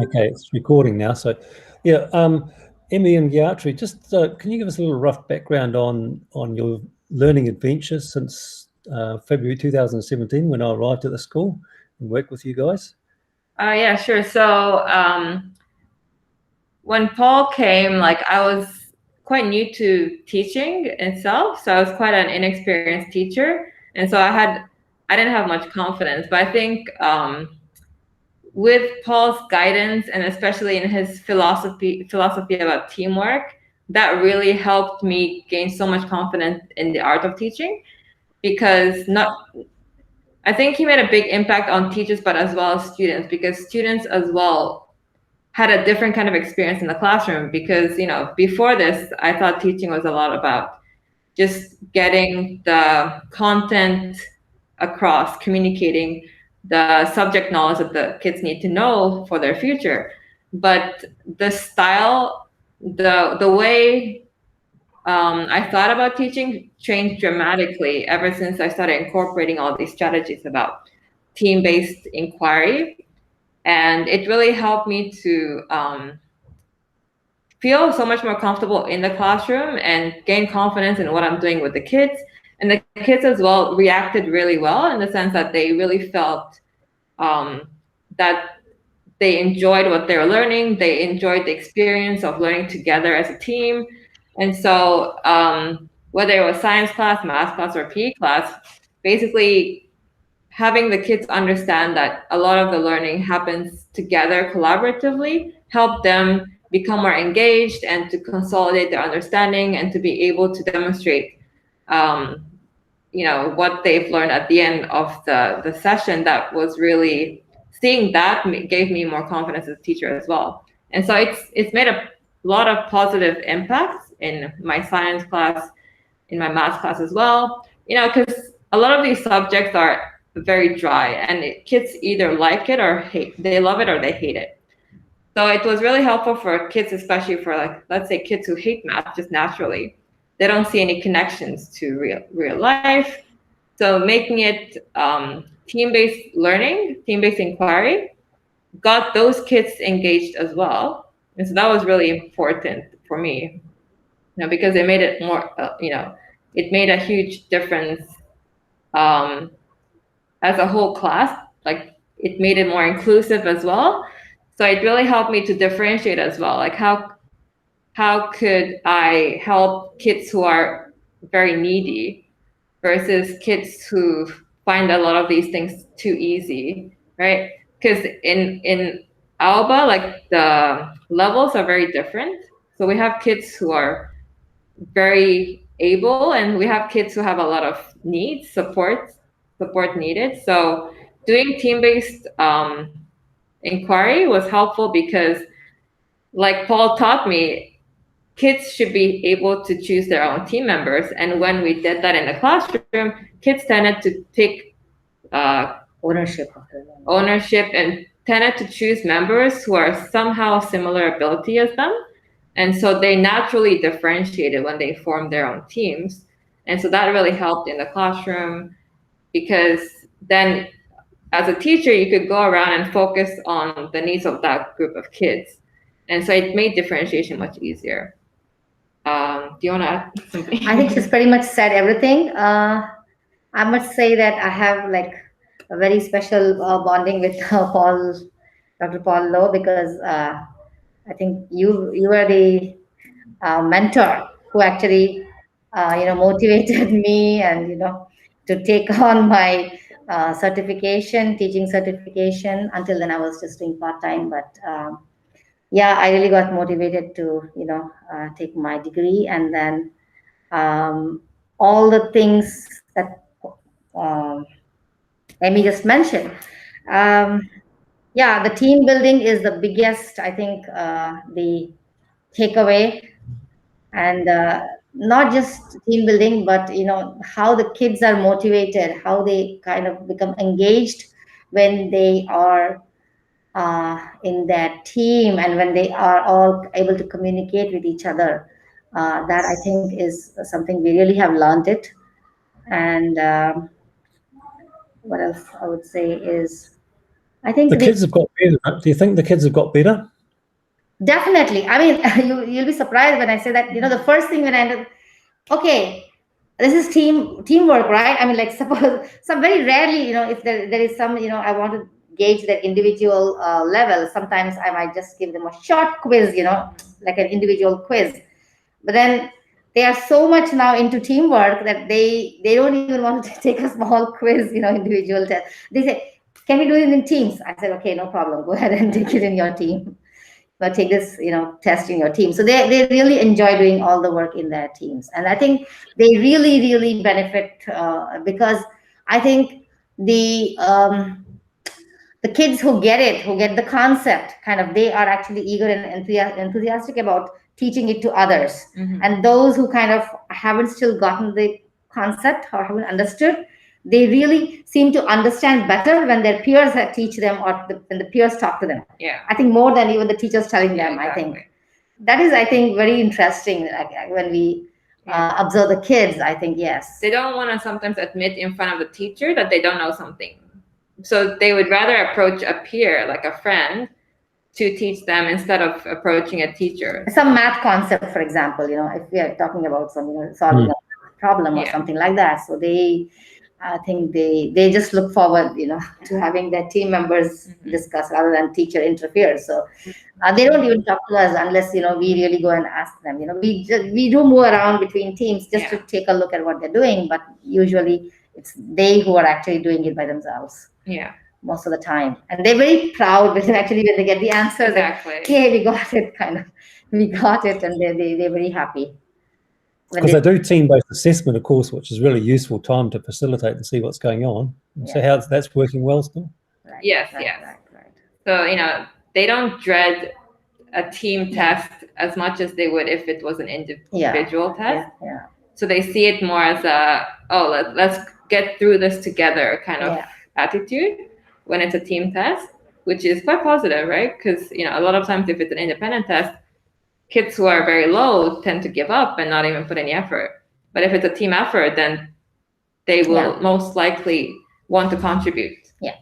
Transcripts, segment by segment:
Okay, it's recording now. So, yeah, Emi and Gayatri, just can you give us a little rough background on your learning adventures since February 2017 when I arrived at the school and worked with you guys? Yeah, sure. So when Paul came, like I was quite new to teaching itself, so I was quite an inexperienced teacher, and so I didn't have much confidence. But I think with Paul's guidance and especially in his philosophy about teamwork, that really helped me gain so much confidence in the art of teaching, because not I think he made a big impact on teachers, but as well as students, because students as well had a different kind of experience in the classroom. Because, before this, I thought teaching was a lot about just getting the content across, communicating the subject knowledge that the kids need to know for their future. But the style, the way I thought about teaching changed dramatically ever since I started incorporating all these strategies about team-based inquiry. And it really helped me to feel so much more comfortable in the classroom and gain confidence in what I'm doing with the kids. And the kids as well reacted really well, in the sense that they really felt that they enjoyed what they were learning. They enjoyed the experience of learning together as a team. And so whether it was science class, math class, or PE class, basically having the kids understand that a lot of the learning happens together collaboratively helped them become more engaged and to consolidate their understanding and to be able to demonstrate what they've learned at the end of the session. That was really, seeing that gave me more confidence as a teacher as well. And so it's made a lot of positive impacts in my science class, in my math class as well, because a lot of these subjects are very dry, and kids either like it or they love it or they hate it. So it was really helpful for kids, especially for, like, let's say kids who hate math just naturally. They don't see any connections to real life. So making it team-based learning, team-based inquiry, got those kids engaged as well. And so that was really important for me, because it made it more, it made a huge difference as a whole class. Like, it made it more inclusive as well. So it really helped me to differentiate as well. Like, how could I help kids who are very needy versus kids who find a lot of these things too easy, right? Because in AOBA, like, the levels are very different. So we have kids who are very able, and we have kids who have a lot of needs, support needed. So doing team-based inquiry was helpful because, like Paul taught me, kids should be able to choose their own team members. And when we did that in the classroom, kids tended to take ownership and tended to choose members who are somehow similar ability as them. And so they naturally differentiated when they formed their own teams. And so that really helped in the classroom, because then as a teacher, you could go around and focus on the needs of that group of kids. And so it made differentiation much easier. Do you want to add something? I think she's pretty much said everything. I must say that I have like a very special bonding with Dr. Paul Lowe, because I think you were the mentor who actually motivated me, and to take on my teaching certification. Until then I was just doing part-time, but yeah, I really got motivated to take my degree. And then all the things that Emi just mentioned, yeah, the team building is the biggest, I think, the takeaway. And not just team building, but how the kids are motivated, how they kind of become engaged when they are in that team, and when they are all able to communicate with each other. That, I think, is something we really have learned it. And what else I would say is, I think The kids have got better. Do you think the kids have got better? definitely. I mean, you'll be surprised when I say that. The first thing when I ended, okay, this is teamwork, right? I mean, like, suppose some very rarely, if there is some, I want to gauge their individual level. Sometimes I might just give them a short quiz, like an individual quiz. But then they are so much now into teamwork that they don't even want to take a small quiz, individual test. They say, can we do it in teams? I said, okay, no problem. Go ahead and take it in your team. But take this, test in your team. So they really enjoy doing all the work in their teams. And I think they really, really benefit because I think the kids who get it, who get the concept, kind of, they are actually eager and enthusiastic about teaching it to others. And those who kind of haven't still gotten the concept or haven't understood, they really seem to understand better when their peers teach them, or when the peers talk to them. Yeah. I think more than even the teachers telling them. Exactly. I think that is, very interesting. When we observe the kids, I think, yes. They don't want to sometimes admit in front of the teacher that they don't know something. So they would rather approach a peer, like a friend, to teach them instead of approaching a teacher. Some math concept, for example, if we are talking about some, solving a problem or something like that. So I think they just look forward, to having their team members discuss rather than teacher interfere. So they don't even talk to us unless, we really go and ask them. We do move around between teams just to take a look at what they're doing, but usually it's they who are actually doing it by themselves. Yeah. Most of the time. And they're very proud when they get the answer. Exactly. Okay, we got it, we got it, and they're very happy. Because they do team-based assessment, of course, which is really useful time to facilitate and see what's going on. So how that's working well still? Right, yes. So, they don't dread a team test as much as they would if it was an individual test. Yeah. So they see it more as let's get through this together kind of attitude when it's a team test, which is quite positive, right? Because, a lot of times if it's an independent test, kids who are very low tend to give up and not even put any effort. But if it's a team effort, then they will most likely want to contribute. Yeah.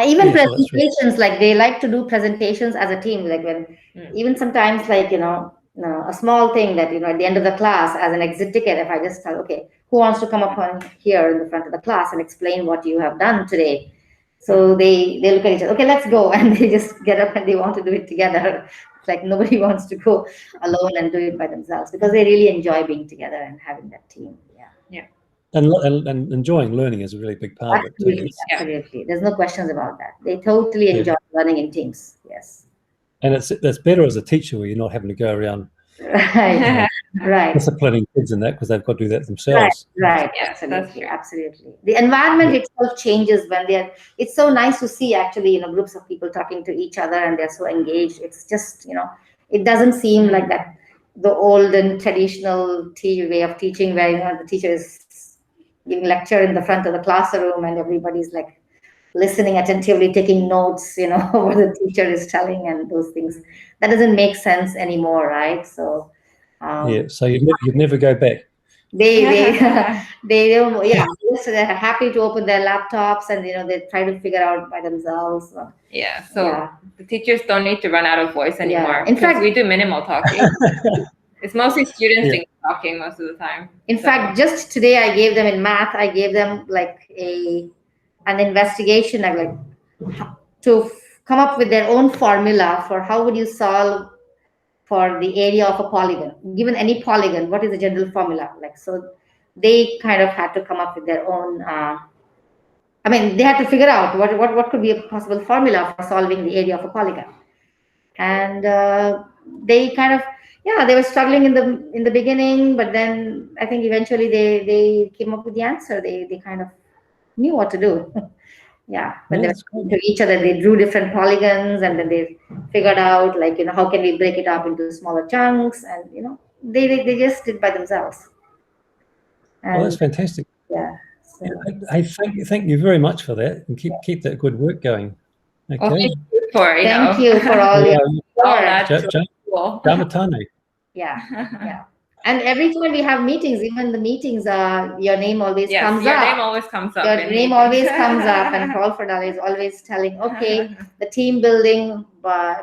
Even presentations, like they like to do presentations as a team. Like when, even sometimes, like, a small thing that, at the end of the class as an exit ticket, if I just tell, okay, who wants to come up on here in the front of the class and explain what you have done today? So they look at each other, okay, let's go. And they just get up and they want to do it together. It's like nobody wants to go alone and do it by themselves because they really enjoy being together and having that team. Yeah. And enjoying learning is a really big part of it too. Absolutely. There's no questions about that. They totally enjoy learning in teams. Yes. And it's better as a teacher where you're not having to go around right. disciplining kids in that because they've got to do that themselves. Right. Absolutely. The environment itself changes when it's so nice to see actually, groups of people talking to each other and they're so engaged. It's just, it doesn't seem like that, the old and traditional way of teaching where, the teacher is giving lecture in the front of the classroom and everybody's like listening attentively, taking notes, what the teacher is telling and those things. That doesn't make sense anymore, right? So so you'd never go back. They don't. They're happy to open their laptops and they try to figure out by themselves. So the teachers don't need to run out of voice anymore. In fact, we do minimal talking. It's mostly students talking most of the time. In fact, just today I gave them in math. I gave them like an investigation, to come up with their own formula for how would you solve for the area of a polygon. Given any polygon, what is the general formula? So they kind of had to come up with their own. They had to figure out what could be a possible formula for solving the area of a polygon, and they kind of. They were struggling in the beginning, but then I think eventually they came up with the answer. They kind of knew what to do. When they were to each other, they drew different polygons, and then they figured out how can we break it up into smaller chunks, and they just did by themselves. Well, that's fantastic. So. I thank you very much for that, and keep that good work going. Okay. Well, thank you for all your support. Jamatane. Yeah. And every time we have meetings, even the meetings, your name always comes your up. name always comes up. Your name always comes up, and Paul Ferdal is always telling, okay, the team building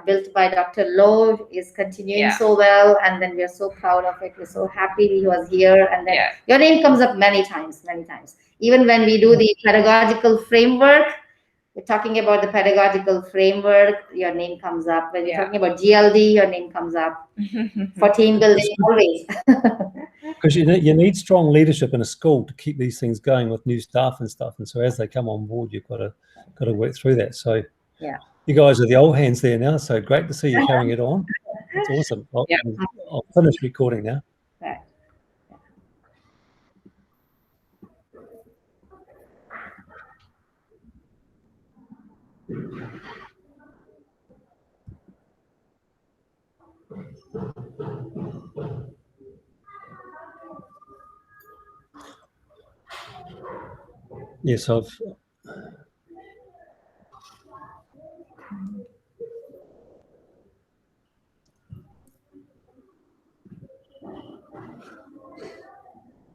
built by Dr. Lowe is continuing so well, and then we're so proud of it. We're so happy he was here, and then your name comes up many times. Even when we do the pedagogical framework, we're talking about the pedagogical framework, your name comes up. When we're talking about GLD, your name comes up. For team building, always. Because you need strong leadership in a school to keep these things going with new staff and stuff. And so as they come on board, you've got to work through that. So you guys are the old hands there now. So great to see you carrying it on. It's awesome. I'll finish recording now. Right. Yes,